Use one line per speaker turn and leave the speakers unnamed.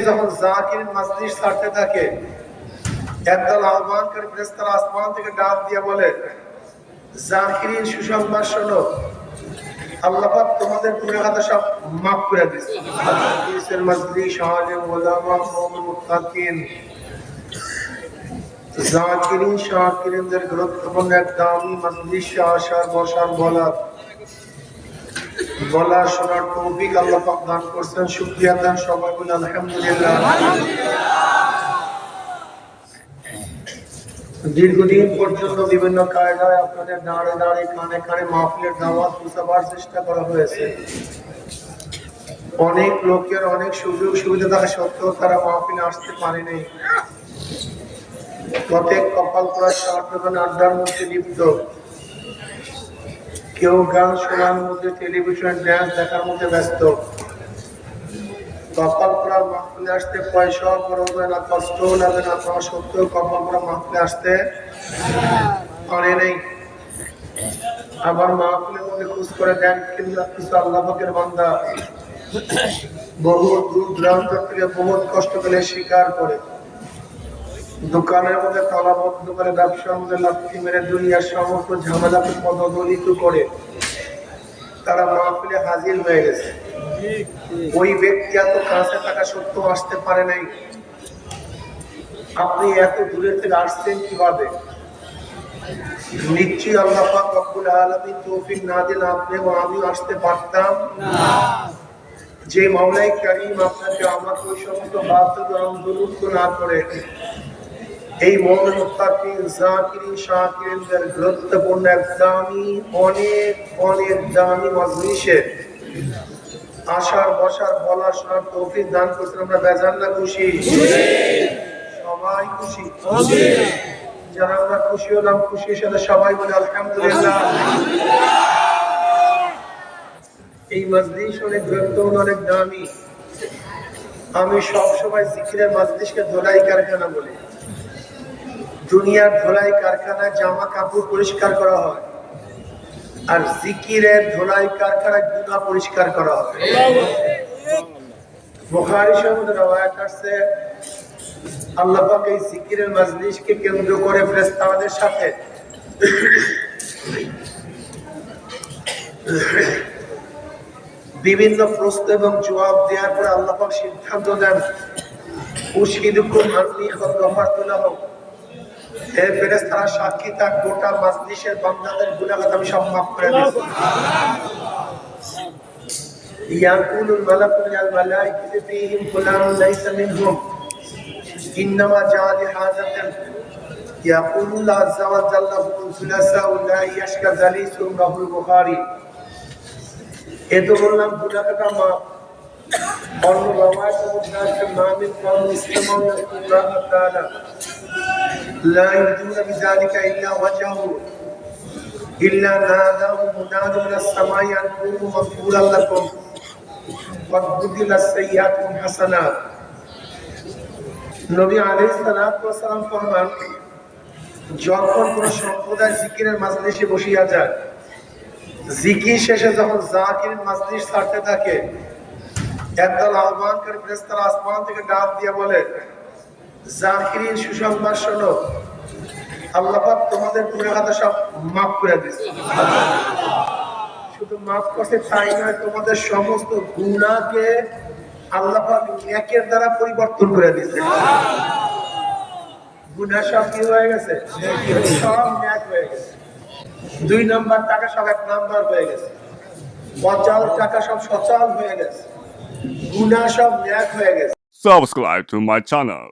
যখন জাকিরিন মাজলিস ছাড়তে থাকে, একদল আহ্বানকারী ফেরেশতারা আসমান থেকে ডাক দিয়ে বলে, জাকিরিন সুসংবাদ শোনো, আল্লাহ পাক তোমাদের গুনাহ খাতা সব মাফ করে দিয়েছে। হাদিসের মাজলিস আলেম ওলামা মুমিন মুত্তাকিন জাকিরিন শাকিরিনদের গুরুত্বপূর্ণ এক দামি মাজলিসে আসার বসার বলা শোনার তৌফিক আল্লাহ পাক দান করছেন। শুকরিয়া দেন সবাই বলে আলহামদুলিল্লাহ। দীর্ঘদিন পর্যন্ত বিভিন্ন কায়দায় আপনাদের দাঁড়ে দাঁড়ে কানে কানে মাহফিলের দাওয়াত পৌঁছাবার চেষ্টা করা হয়েছে। অনেক লোকের অনেক সুযোগ সুবিধা থাকা সত্ত্বেও তারা মাহফিলে আসতে পারেনি। প্রত্যেক কপাল পড়ার সারাক্ষণ আড্ডার মধ্যে লিপ্ত, কেউ গান শোনার মধ্যে, টেলিভিশন ড্যান্স দেখার মধ্যে ব্যস্ত। কপাল পড়ার মাহফিলে আসতে পয়সাও খরচ হয় না, কষ্টও লাগে না, তা সত্ত্বেও কপাল পড়া মাহফিলে আসতে পারে নেই। আবার মাহফিলের মধ্যে খোঁজ করে দেন কিন্তু কিছু আল্লাহ পাকের বান্দা বহু দূর দূরান্ত থেকে বহুত কষ্ট করে স্বীকার করে দোকানের মধ্যে তালাবদ্ধ করে, ব্যবসার মধ্যে লাথি মেরে দুনিয়ার সমস্ত ঝামেলাকে পদদলিত করে তারা মাহফিলে হাজির হয়ে গেছে। ওই ব্যক্তি এত কাছে থাকা সত্ত্বেও আসতে পারে নাই। আপনি এত দূরের থেকে আসছেন কিভাবে? নিশ্চয়ই আল্লাহ পাক রব্বুল আলামিন তৌফিক না দিলে আপনি এবং আমিও আসতে পারতাম না। যে মাওলাই কারীম আপনাকে আমাকে ওই সমস্ত বাধ্যতা আন্দোলন না করে এই মুমিন মুত্তাকিন জাকিরিন শাকিরিনদের গুরুত্বপূর্ণ এক দামি অনেক দামি মাজলিসে আসার বসার বলার শোনার তৌফিক দান করছেন। আমরা বেজান না খুশি? সবাই খুশি? যারা আমরা খুশি হলাম, খুশির সাথে সবাই বলে আলহামদুলিল্লাহ। এই মাজলিস অনেক গুরুত্বপূর্ণ, অনেক দামি। আমি সবসময় জিকিরের মাজলিসকে ধোলাই কারখানা বলি। দুনিয়ার ধোলাই কারখানায় জামা কাপড় পরিষ্কার করা হয়, আর জিকিরের ধোলাই কারখানায় গুনাহ পরিষ্কার করা হয়। বুখারী শরীফে রওয়ায়াত আছে, আল্লাহ পাক এই জিকিরের মাজলিসকে কেন্দ্র করে ফেরেশতাদের সাথে বিভিন্ন প্রশ্ন এবং জবাব দেওয়ার পরে আল্লাহ পাক সিদ্ধান্ত দেন, উশহিদুকুম আন্নী কদ গফারতু লাহুম, হে ফেরেশতারা সাক্ষী থাক, গোটা মাজলিসের বান্দাদের গুনাহ আমি সব মাফ করে দিয়েছি। ইয়াকুলুল মালাকু লিল মালাইকাতি ফীহিম ফুলানুন লাইসা মিনহুম ইন্নামা জাআ লিহাজাতিন ইয়াকুলুল্লাহু আযজা ওয়া জাল্লা হুম সুলাসাউ লা ইয়াশকা জালিসুম রাহুল বুখারী। এ তো বললাম গুনাহটা মাফ। অন্য রওয়ায়াত মুতাআদ্দিদ মামিন কওম ইসলামু ইয়াকুল্লাহ তাআলা লা ইউরিদুনা বিযালিকা ইল্লা ওয়াজহু ইল্লা নাদাহু মুনাদিন মিনাস সামাই আন কুনু মাগফুরান লাকুম ওয়া বুদিলাস সাইয়্যাতুম হাসানাত। নবী আলাইহিস সালাতু ওয়াস সালাম ফরমান, যখন কোন সম্প্রদায় জিকিরের মাজলিসে বসিয়া যায়, জিকির শেষে যখন জাকিরিন মাজলিস ছাড়তে থাকে, একদল আহ্বানকারী ফেরেশতারা আসমান থেকে ডাক দিয়ে বলে, জাকিরিন সুসংবাদ শোনো, আল্লাহ পাক তোমাদের গুনাহ খাতা সব মাফ করে দিয়েছে। শুধু মাফ করতে তাই নয়, তোমাদের সমস্ত গুনাহকে আল্লাহ পাক নেকের দ্বারা পরিবর্তন করে দিয়েছে। গুনাহ সব কি হয়ে গেছে? সব নেক হয়ে গেছে। 2 নাম্বার টাকা সব 1 নাম্বার হয়ে গেছে। বচাল টাকা সব সচল হয়ে গেছে। গুনাহ সব নেক হয়ে গেছে।
Subscribe to my channel.